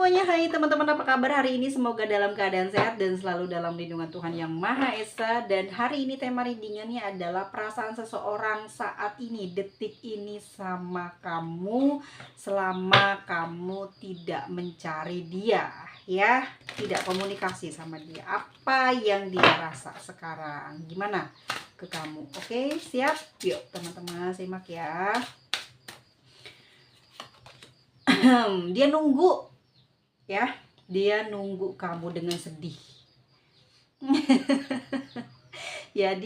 semuanya, hai teman-teman, apa kabar hari ini? Semoga dalam keadaan sehat dan selalu dalam lindungan Tuhan Yang Maha Esa. Dan hari ini tema readingannya adalah perasaan seseorang saat ini, detik ini sama kamu selama kamu tidak mencari dia, ya, tidak komunikasi sama dia. Apa yang dia rasa sekarang? Gimana ke kamu? Oke, siap? Yuk teman-teman simak ya. Dia nunggu, ya, dia nunggu kamu dengan sedih. Ya,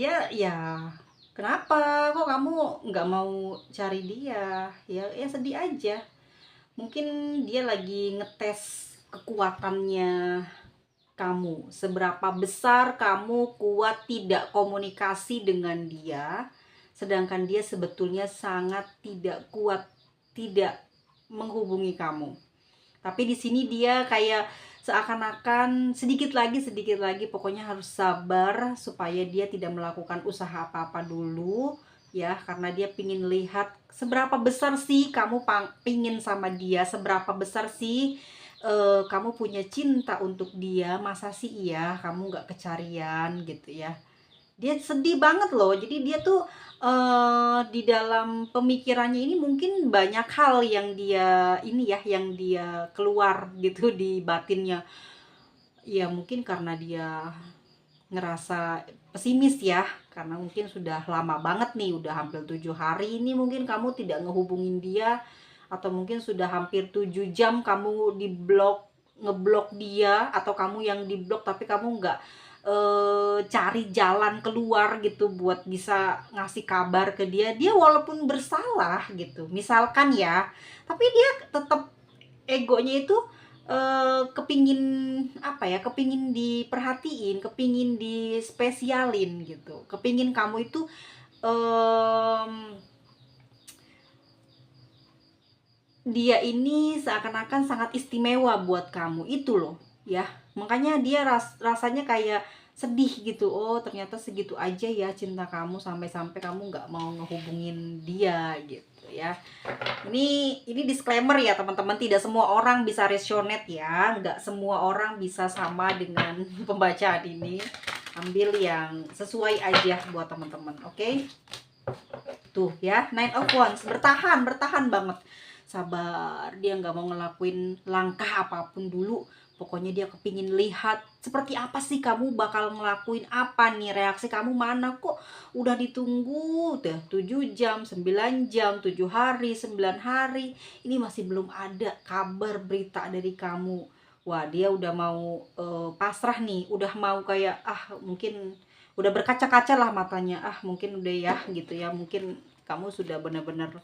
kenapa kok kamu nggak mau cari dia? Ya sedih aja. Mungkin dia lagi ngetes kekuatannya kamu, seberapa besar kamu kuat tidak komunikasi dengan dia, sedangkan dia sebetulnya sangat tidak kuat tidak menghubungi kamu. Tapi di sini dia kayak seakan-akan sedikit lagi, pokoknya harus sabar supaya dia tidak melakukan usaha apa-apa dulu, ya, karena dia pingin lihat seberapa besar sih kamu pingin sama dia, seberapa besar sih kamu punya cinta untuk dia. Masa sih iya kamu nggak kecarian gitu ya. Dia sedih banget loh, jadi dia tuh di dalam pemikirannya ini mungkin banyak hal yang dia ini ya, yang dia keluar gitu di batinnya. Ya mungkin karena dia ngerasa pesimis ya, karena mungkin sudah lama banget nih, udah hampir 7 hari ini mungkin kamu tidak ngehubungin dia, atau mungkin sudah hampir 7 jam kamu ngeblok dia, atau kamu yang diblok tapi kamu nggak cari jalan keluar gitu buat bisa ngasih kabar ke dia. Dia walaupun bersalah gitu misalkan ya, tapi dia tetap egonya itu kepingin apa ya, kepingin diperhatiin, kepingin dispesialin gitu, kepingin kamu itu dia ini seakan-akan sangat istimewa buat kamu itu loh ya. Makanya dia rasanya kayak sedih gitu. Oh ternyata segitu aja ya cinta kamu, sampai-sampai kamu nggak mau ngehubungin dia gitu ya. Ini disclaimer ya teman-teman, tidak semua orang bisa resonate ya, nggak semua orang bisa sama dengan pembacaan ini. Ambil yang sesuai aja buat teman-teman, oke? Tuh ya, Nine of Wands, bertahan banget, sabar. Dia nggak mau ngelakuin langkah apapun dulu. Pokoknya dia kepingin lihat seperti apa sih kamu bakal ngelakuin apa nih, reaksi kamu mana. Kok udah ditunggu udah 7 jam, 9 jam, 7 hari, 9 hari, ini masih belum ada kabar berita dari kamu. Wah, dia udah mau pasrah nih, udah mau kayak mungkin udah berkaca-kaca lah matanya, mungkin udah ya gitu ya, mungkin kamu sudah benar-benar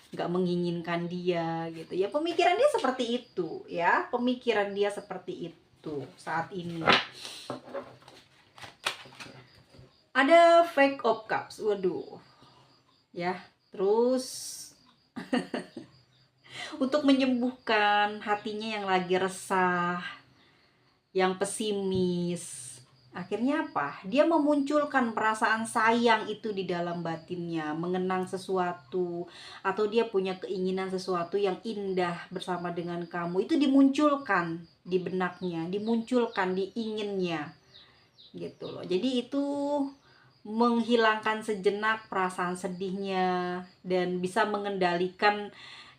nggak menginginkan dia gitu ya. Pemikiran dia seperti itu ya, pemikiran dia seperti itu saat ini. Ada Five of Cups, waduh ya. Terus untuk menyembuhkan hatinya yang lagi resah, yang pesimis, akhirnya apa? Dia memunculkan perasaan sayang itu di dalam batinnya, mengenang sesuatu, atau dia punya keinginan sesuatu yang indah bersama dengan kamu. Itu dimunculkan di benaknya, dimunculkan di inginnya, gitu loh. Jadi itu menghilangkan sejenak perasaan sedihnya dan bisa mengendalikan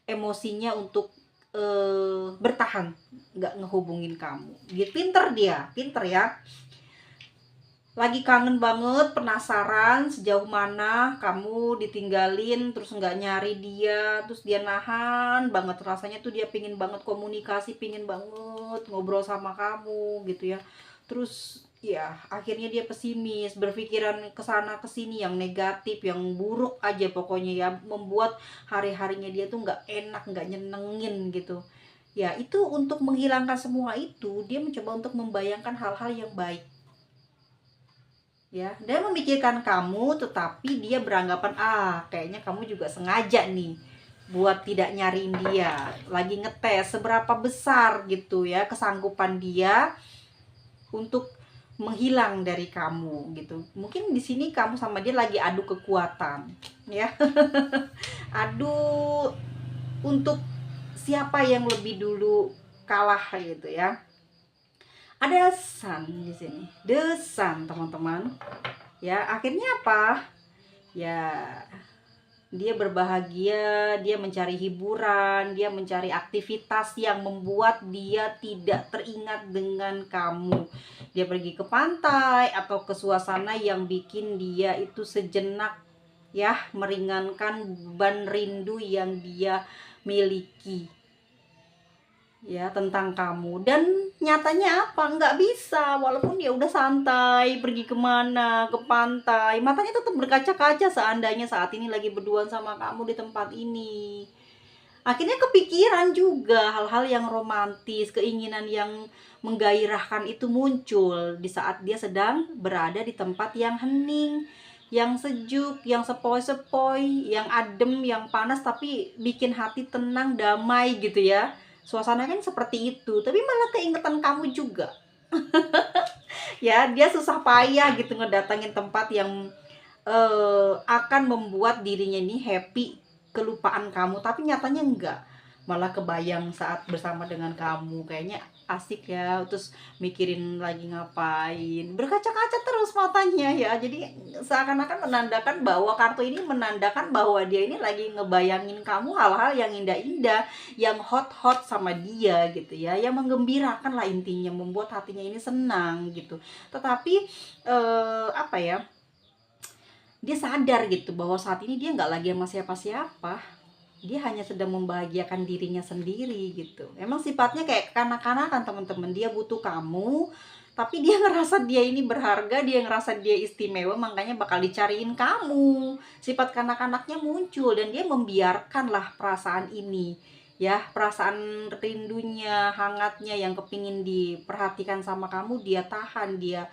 emosinya untuk bertahan, nggak ngehubungin kamu. Gitu, pinter ya. Lagi kangen banget, penasaran sejauh mana kamu ditinggalin, terus nggak nyari dia, terus dia nahan banget, rasanya tuh dia pingin banget komunikasi, pingin banget ngobrol sama kamu gitu ya. Terus ya akhirnya dia pesimis, berpikiran kesana kesini yang negatif, yang buruk aja pokoknya ya, membuat hari-harinya dia tuh nggak enak, nggak nyenengin gitu ya. Itu untuk menghilangkan semua itu, dia mencoba untuk membayangkan hal-hal yang baik ya. Dia memikirkan kamu, tetapi dia beranggapan kayaknya kamu juga sengaja nih buat tidak nyariin dia, lagi ngetes seberapa besar gitu ya kesanggupan dia untuk menghilang dari kamu gitu. Mungkin di sini kamu sama dia lagi adu kekuatan ya. Adu untuk siapa yang lebih dulu kalah gitu ya. Ada sun di sini, the sun teman-teman. Ya, akhirnya apa? Ya, dia berbahagia, dia mencari hiburan, dia mencari aktivitas yang membuat dia tidak teringat dengan kamu. Dia pergi ke pantai atau ke suasana yang bikin dia itu sejenak ya, meringankan beban rindu yang dia miliki ya tentang kamu. Dan nyatanya apa? Nggak bisa, walaupun dia udah santai pergi kemana, ke pantai, matanya tetap berkaca-kaca seandainya saat ini lagi berduaan sama kamu di tempat ini. Akhirnya kepikiran juga hal-hal yang romantis, keinginan yang menggairahkan itu muncul di saat dia sedang berada di tempat yang hening, yang sejuk, yang sepoi-sepoi, yang adem, yang panas, tapi bikin hati tenang, damai gitu ya. Suasana kan seperti itu, tapi malah keingetan kamu juga. Ya, dia susah payah gitu ngedatangin tempat yang akan membuat dirinya ini happy, kelupaan kamu, tapi nyatanya enggak, malah kebayang saat bersama dengan kamu, kayaknya asik ya, terus mikirin lagi ngapain, berkaca-kaca terus matanya ya. Jadi seakan-akan menandakan bahwa kartu ini menandakan bahwa dia ini lagi ngebayangin kamu hal-hal yang indah-indah, yang hot-hot sama dia gitu ya, yang menggembirakan lah intinya, membuat hatinya ini senang gitu. Tetapi apa ya, dia sadar gitu bahwa saat ini dia nggak lagi sama siapa-siapa, dia hanya sedang membahagiakan dirinya sendiri gitu. Emang sifatnya kayak kanak-kanakan teman-teman, dia butuh kamu, tapi dia ngerasa dia ini berharga, dia ngerasa dia istimewa, makanya bakal dicariin kamu. Sifat kanak-kanaknya muncul dan dia membiarkan lah perasaan ini ya, perasaan rindunya, hangatnya yang kepingin diperhatikan sama kamu, dia tahan, dia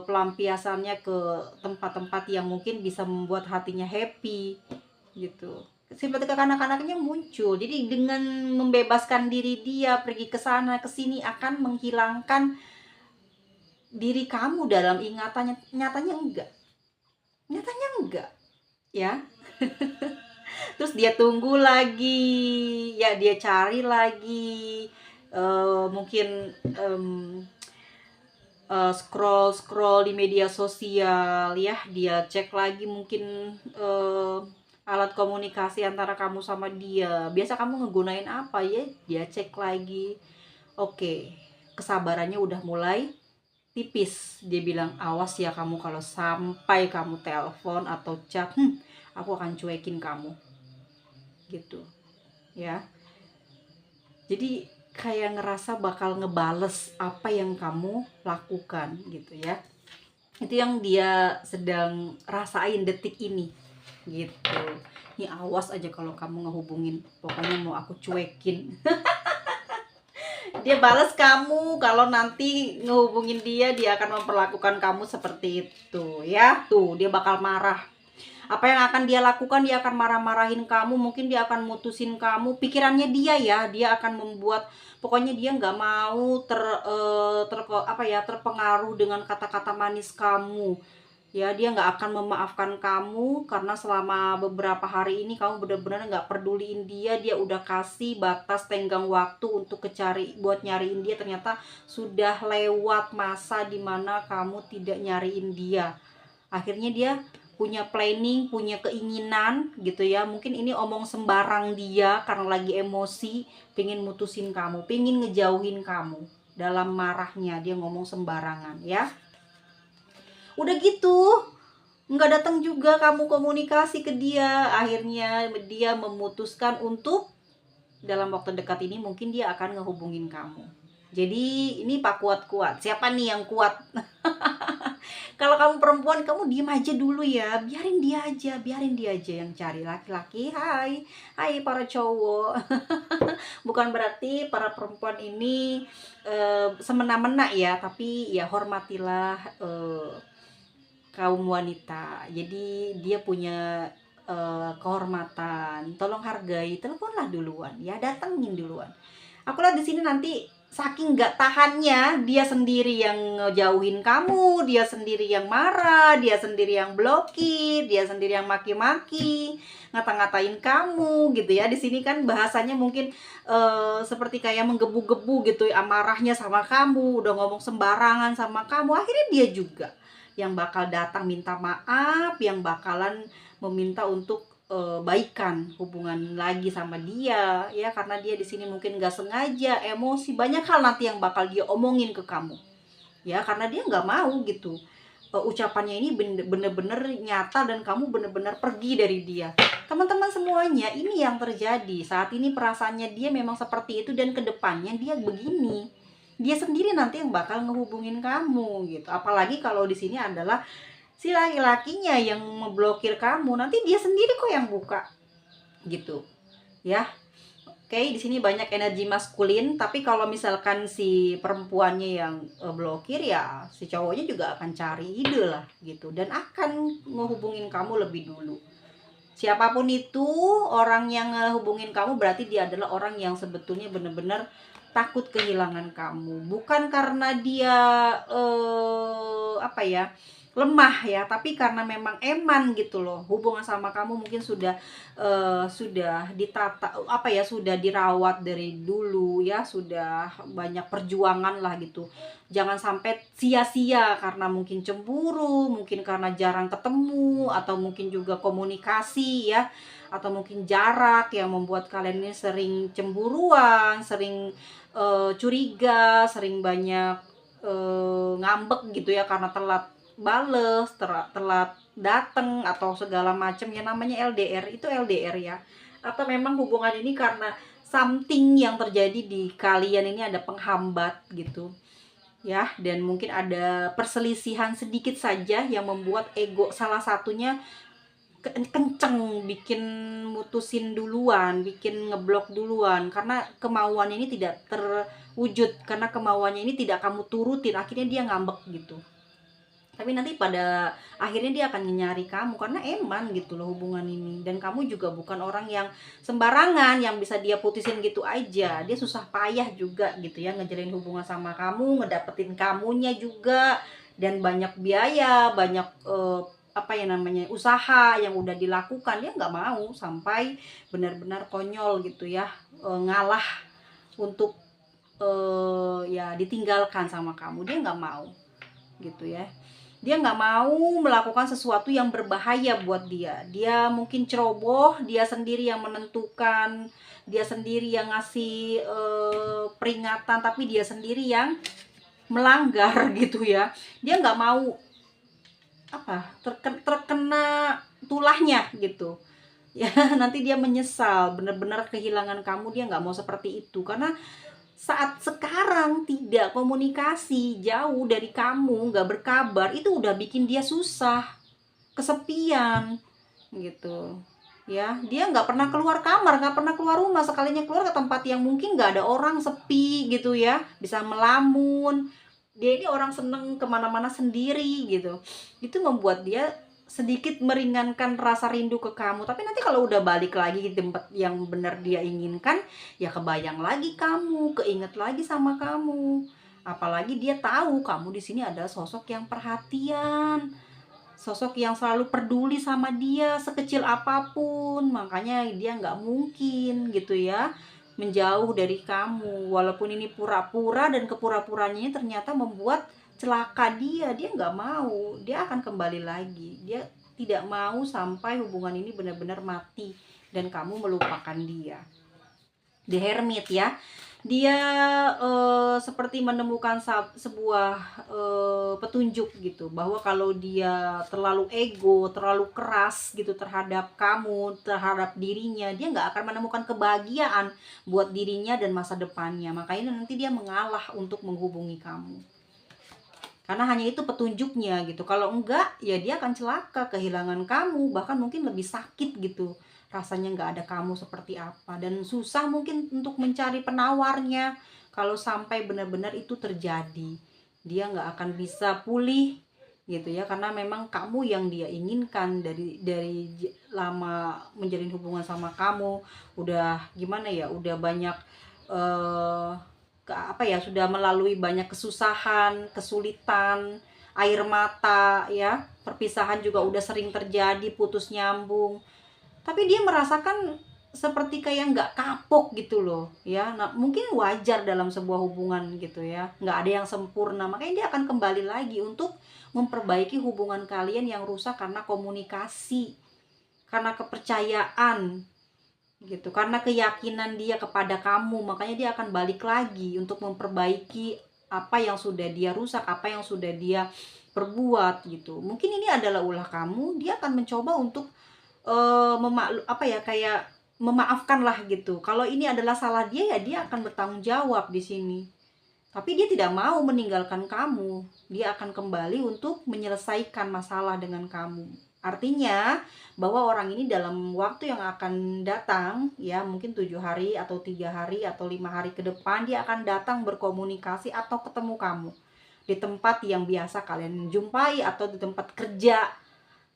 pelampiasannya ke tempat-tempat yang mungkin bisa membuat hatinya happy gitu. Sifat kekanak-kanaknya muncul. Jadi dengan membebaskan diri dia pergi ke sana ke sini akan menghilangkan diri kamu dalam ingatannya. Nyatanya enggak. Nyatanya enggak, ya. Terus dia tunggu lagi, ya dia cari lagi, mungkin scroll scroll di media sosial ya, dia cek lagi mungkin alat komunikasi antara kamu sama dia. Biasa kamu ngegunain apa ya, dia cek lagi. Oke, kesabarannya udah mulai tipis. Dia bilang, awas ya kamu kalau sampai kamu telepon atau chat, aku akan cuekin kamu gitu ya. Jadi kayak ngerasa bakal ngebales apa yang kamu lakukan gitu ya. Itu yang dia sedang rasain detik ini gitu. Ini awas aja kalau kamu ngehubungin, pokoknya mau aku cuekin. Dia balas kamu kalau nanti ngehubungin dia akan memperlakukan kamu seperti itu ya. Tuh, dia bakal marah. Apa yang akan dia lakukan, dia akan marah-marahin kamu, mungkin dia akan mutusin kamu. Pikirannya dia ya, dia akan membuat, pokoknya dia nggak mau terpengaruh dengan kata-kata manis kamu ya. Dia nggak akan memaafkan kamu karena selama beberapa hari ini kamu benar-benar nggak peduliin dia. Dia udah kasih batas tenggang waktu untuk buat nyariin dia, ternyata sudah lewat masa dimana kamu tidak nyariin dia. Akhirnya dia punya planning, punya keinginan gitu ya. Mungkin ini omong sembarang dia karena lagi emosi, pengen mutusin kamu, pengen ngejauhin kamu. Dalam marahnya dia ngomong sembarangan ya. Udah gitu, nggak datang juga kamu komunikasi ke dia. Akhirnya dia memutuskan untuk dalam waktu dekat ini mungkin dia akan ngehubungin kamu. Jadi ini Pak Kuat-Kuat, siapa nih yang kuat? Kalau kamu perempuan, kamu diem aja dulu ya, biarin dia aja yang cari laki-laki. Hai para cowok. Bukan berarti para perempuan ini semena-mena ya, tapi ya hormatilah kaum wanita. Jadi dia punya kehormatan, tolong hargai, teleponlah duluan ya, datengin duluan. Aku lihat di sini nanti saking nggak tahannya, dia sendiri yang ngejauhin kamu, dia sendiri yang marah, dia sendiri yang blokir, dia sendiri yang maki-maki, ngata-ngatain kamu gitu ya. Di sini kan bahasanya mungkin seperti kayak menggebu-gebu gitu ya, amarahnya sama kamu, udah ngomong sembarangan sama kamu. Akhirnya dia juga yang bakal datang minta maaf, yang bakalan meminta untuk baikan hubungan lagi sama dia ya, karena dia di sini mungkin nggak sengaja emosi, banyak hal nanti yang bakal dia omongin ke kamu ya, karena dia nggak mau gitu ucapannya ini bener-bener nyata dan kamu bener-bener pergi dari dia. Teman-teman semuanya, ini yang terjadi saat ini, perasaannya dia memang seperti itu dan kedepannya dia begini, dia sendiri nanti yang bakal ngehubungin kamu gitu. Apalagi kalau di sini adalah si laki-lakinya yang memblokir kamu, nanti dia sendiri kok yang buka gitu ya. Oke, di sini banyak energi maskulin, tapi kalau misalkan si perempuannya yang blokir ya, si cowoknya juga akan cari ide lah gitu dan akan menghubungin kamu lebih dulu. Siapapun itu orang yang hubungin kamu, berarti dia adalah orang yang sebetulnya benar-benar takut kehilangan kamu, bukan karena dia apa ya, lemah ya, tapi karena memang eman gitu loh. Hubungan sama kamu mungkin sudah ditata apa ya, sudah dirawat dari dulu ya, sudah banyak perjuangan lah gitu. Jangan sampai sia-sia karena mungkin cemburu, mungkin karena jarang ketemu, atau mungkin juga komunikasi ya, atau mungkin jarak yang membuat kalian ini sering cemburuan, sering curiga, sering banyak ngambek gitu ya, karena telat bales, telat dateng atau segala macam ya, namanya LDR, itu LDR ya. Atau memang hubungan ini karena something yang terjadi di kalian ini ada penghambat gitu ya, dan mungkin ada perselisihan sedikit saja yang membuat ego salah satunya kenceng, bikin mutusin duluan, bikin ngeblok duluan, karena kemauannya ini tidak terwujud, karena kemauannya ini tidak kamu turutin, akhirnya dia ngambek gitu. Tapi nanti pada akhirnya dia akan nyari kamu karena eman gitu loh hubungan ini, dan kamu juga bukan orang yang sembarangan yang bisa dia putusin gitu aja. Dia susah payah juga gitu ya ngejalin hubungan sama kamu, ngedapetin kamunya juga, dan banyak biaya, banyak apa ya namanya, usaha yang udah dilakukan. Dia nggak mau sampai benar-benar konyol gitu ya, ngalah untuk ya ditinggalkan sama kamu. Dia nggak mau gitu ya. Dia nggak mau melakukan sesuatu yang berbahaya buat dia. Dia mungkin ceroboh, dia sendiri yang menentukan, dia sendiri yang ngasih peringatan, tapi dia sendiri yang melanggar gitu ya. Dia nggak mau apa terkena tulahnya gitu ya. Nanti dia menyesal, benar-benar kehilangan kamu. Dia nggak mau seperti itu, karena saat sekarang tidak komunikasi, jauh dari kamu, nggak berkabar, itu udah bikin dia susah, kesepian gitu ya. Dia nggak pernah keluar kamar, nggak pernah keluar rumah, sekalinya keluar ke tempat yang mungkin nggak ada orang, sepi gitu ya, bisa melamun. Dia ini orang seneng kemana-mana sendiri gitu. Itu membuat dia sedikit meringankan rasa rindu ke kamu. Tapi nanti kalau udah balik lagi di tempat yang benar dia inginkan, ya kebayang lagi kamu, keinget lagi sama kamu. Apalagi dia tahu kamu di sini ada sosok yang perhatian, sosok yang selalu peduli sama dia sekecil apapun. Makanya dia nggak mungkin gitu ya menjauh dari kamu, walaupun ini pura-pura, dan kepura-puranya ternyata membuat celaka dia. Dia nggak mau, dia akan kembali lagi. Dia tidak mau sampai hubungan ini benar-benar mati dan kamu melupakan dia. The Hermit ya, dia seperti menemukan sebuah petunjuk gitu, bahwa kalau dia terlalu ego, terlalu keras gitu terhadap kamu, terhadap dirinya, dia nggak akan menemukan kebahagiaan buat dirinya dan masa depannya. Makanya nanti dia mengalah untuk menghubungi kamu, karena hanya itu petunjuknya gitu. Kalau enggak ya dia akan celaka, kehilangan kamu, bahkan mungkin lebih sakit gitu rasanya, nggak ada kamu seperti apa, dan susah mungkin untuk mencari penawarnya. Kalau sampai benar-benar itu terjadi, dia nggak akan bisa pulih gitu ya, karena memang kamu yang dia inginkan. Dari lama menjalin hubungan sama kamu, udah gimana ya, udah banyak apa ya, sudah melalui banyak kesusahan, kesulitan, air mata ya, perpisahan juga udah sering terjadi, putus nyambung, tapi dia merasakan seperti kayak nggak kapok gitu loh ya. Nah, mungkin wajar dalam sebuah hubungan gitu ya, nggak ada yang sempurna, makanya dia akan kembali lagi untuk memperbaiki hubungan kalian yang rusak karena komunikasi, karena kepercayaan gitu, karena keyakinan dia kepada kamu. Makanya dia akan balik lagi untuk memperbaiki apa yang sudah dia rusak, apa yang sudah dia perbuat gitu. Mungkin ini adalah ulah kamu, dia akan mencoba untuk apa ya, kayak memaafkan lah gitu. Kalau ini adalah salah dia, ya dia akan bertanggung jawab di sini. Tapi dia tidak mau meninggalkan kamu. Dia akan kembali untuk menyelesaikan masalah dengan kamu. Artinya bahwa orang ini dalam waktu yang akan datang ya, mungkin 7 hari atau 3 hari atau 5 hari ke depan, dia akan datang berkomunikasi atau ketemu kamu di tempat yang biasa kalian jumpai atau di tempat kerja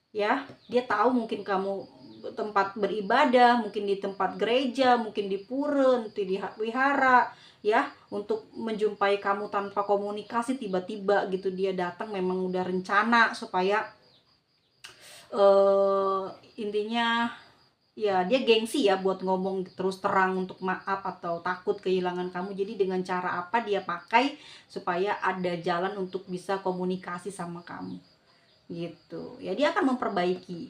ya. Dia tahu mungkin kamu tempat beribadah, mungkin di tempat gereja, mungkin di pura, nanti di wihara ya, untuk menjumpai kamu tanpa komunikasi. Tiba-tiba gitu dia datang, memang udah rencana supaya intinya ya dia gengsi ya buat ngomong terus terang untuk maaf atau takut kehilangan kamu. Jadi dengan cara apa dia pakai supaya ada jalan untuk bisa komunikasi sama kamu gitu ya. Dia akan memperbaiki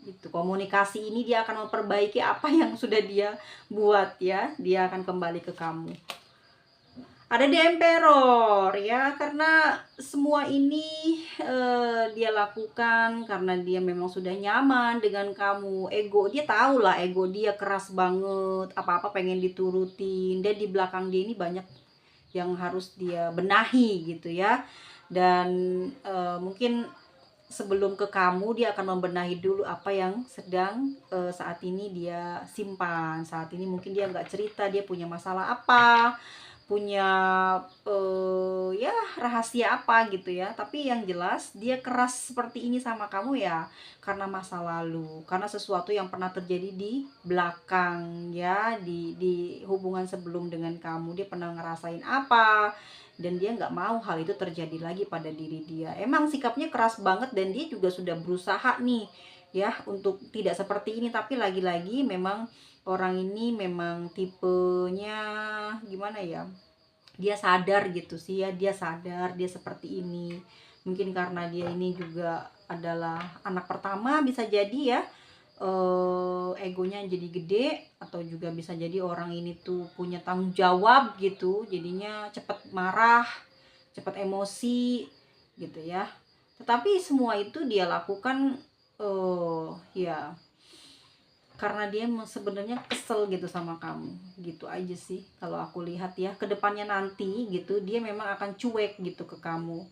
gitu, komunikasi ini dia akan memperbaiki apa yang sudah dia buat ya. Dia akan kembali ke kamu. Ada di emperor ya, karena semua ini dia lakukan karena dia memang sudah nyaman dengan kamu. Ego dia, tahu lah ego dia keras banget, apa-apa pengen diturutin. Dan di belakang dia ini banyak yang harus dia benahi gitu ya. Dan mungkin sebelum ke kamu, dia akan membenahi dulu apa yang sedang saat ini dia simpan. Saat ini mungkin dia nggak cerita dia punya masalah apa, punya ya rahasia apa gitu ya. Tapi yang jelas dia keras seperti ini sama kamu ya karena masa lalu, karena sesuatu yang pernah terjadi di belakang ya, di hubungan sebelum dengan kamu. Dia pernah ngerasain apa dan dia nggak mau hal itu terjadi lagi pada diri dia. Emang sikapnya keras banget dan dia juga sudah berusaha nih ya untuk tidak seperti ini. Tapi lagi-lagi memang orang ini memang tipenya gimana ya, dia sadar gitu sih ya, dia sadar dia seperti ini. Mungkin karena dia ini juga adalah anak pertama, bisa jadi ya, egonya jadi gede. Atau juga bisa jadi orang ini tuh punya tanggung jawab gitu, jadinya cepat marah, cepat emosi gitu ya. Tetapi semua itu dia lakukan ya karena dia sebenarnya kesel gitu sama kamu. Gitu aja sih kalau aku lihat ya. Kedepannya nanti gitu dia memang akan cuek gitu ke kamu.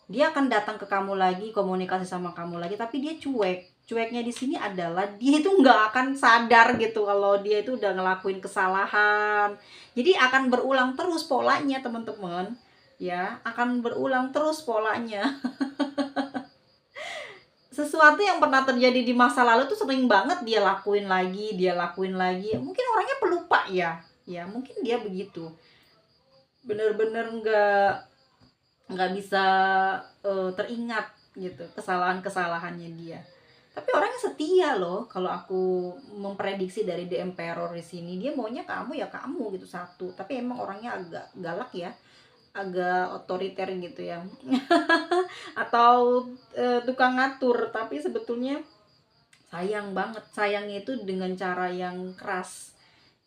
Dia akan datang ke kamu lagi, komunikasi sama kamu lagi, tapi dia cuek. Cueknya di sini adalah dia itu nggak akan sadar gitu kalau dia itu udah ngelakuin kesalahan. Jadi akan berulang terus polanya teman-teman ya, akan berulang terus polanya. Sesuatu yang pernah terjadi di masa lalu tuh sering banget dia lakuin lagi, dia lakuin lagi. Mungkin orangnya pelupa ya, ya mungkin dia begitu. Bener-bener nggak bisa teringat gitu kesalahan-kesalahannya dia. Tapi orangnya setia loh. Kalau aku memprediksi dari The Emperor di sini, dia maunya kamu ya kamu gitu satu. Tapi emang orangnya agak galak ya, agak otoriter gitu ya. Atau tukang ngatur. Tapi sebetulnya sayang banget. Sayangnya itu dengan cara yang keras.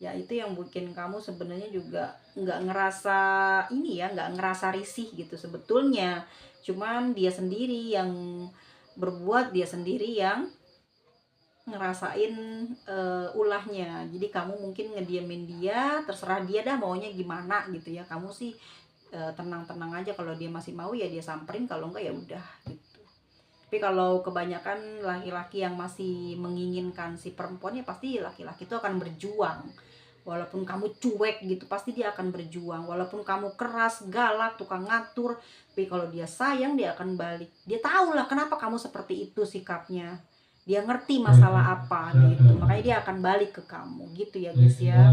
Ya itu yang bikin kamu sebenarnya juga nggak ngerasa ini ya, nggak ngerasa risih gitu sebetulnya. Cuman dia sendiri yang berbuat, dia sendiri yang ngerasain ulahnya. Jadi kamu mungkin ngediemin dia, terserah dia dah maunya gimana gitu ya. Kamu sih tenang-tenang aja, kalau dia masih mau ya dia samperin, kalau enggak ya udah gitu. Tapi kalau kebanyakan laki-laki yang masih menginginkan si perempuan, ya pasti laki-laki itu akan berjuang. Walaupun kamu cuek gitu, pasti dia akan berjuang. Walaupun kamu keras, galak, tukang ngatur, tapi kalau dia sayang, dia akan balik. Dia tahu lah kenapa kamu seperti itu sikapnya. Dia ngerti masalah apa gitu. Makanya dia akan balik ke kamu gitu ya guys ya.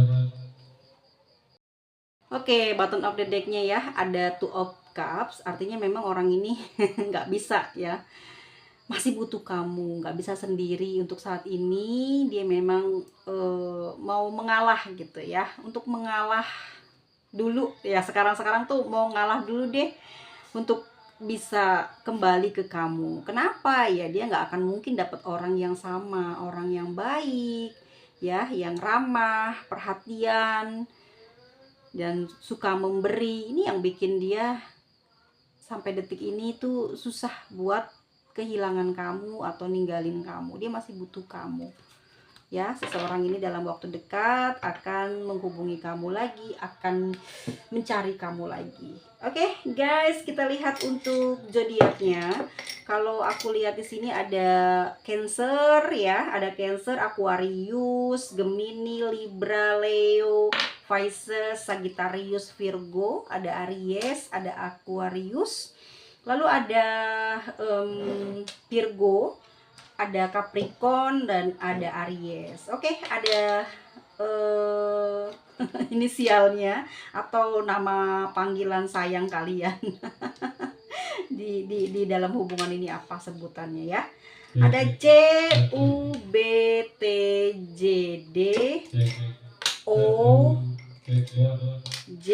Oke, bottom of the deck-nya ya, ada Two of Cups, artinya memang orang ini nggak bisa ya, masih butuh kamu, nggak bisa sendiri untuk saat ini. Dia memang mau mengalah gitu ya, untuk mengalah dulu ya, sekarang tuh mau ngalah dulu deh untuk bisa kembali ke kamu. Kenapa ya? Dia nggak akan mungkin dapat orang yang sama, orang yang baik ya, yang ramah, perhatian, dan suka memberi. Ini yang bikin dia sampai detik ini tuh susah buat kehilangan kamu atau ninggalin kamu. Dia masih butuh kamu ya. Seseorang ini dalam waktu dekat akan menghubungi kamu lagi, akan mencari kamu lagi. Oke, guys, kita lihat untuk zodiaknya. Kalau aku lihat di sini ada Cancer ya, ada Cancer, Aquarius, Gemini, Libra, Leo, Pisces, Sagittarius, Virgo, ada Aries, ada Aquarius. Lalu ada Virgo, ada Capricorn, dan ada Aries. Oke, ada inisialnya atau nama panggilan sayang kalian di dalam hubungan ini apa sebutannya ya. Ada C, U, B, T, J, D, O, J,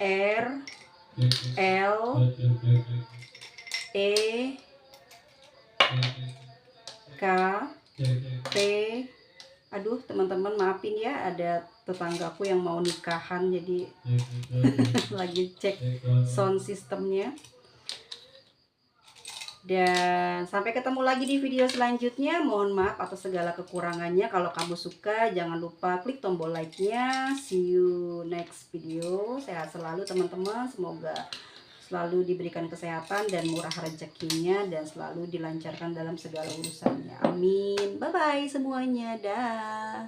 R, L, E, K, T. Aduh teman-teman, maafin ya, ada tetanggaku yang mau nikahan, jadi lagi cek sound systemnya. Dan sampai ketemu lagi di video selanjutnya. Mohon maaf atas segala kekurangannya. Kalau kamu suka, jangan lupa klik tombol like-nya. See you next video. Sehat selalu teman-teman. Semoga selalu diberikan kesehatan dan murah rezekinya, dan selalu dilancarkan dalam segala urusannya. Amin. Bye-bye semuanya. Dah.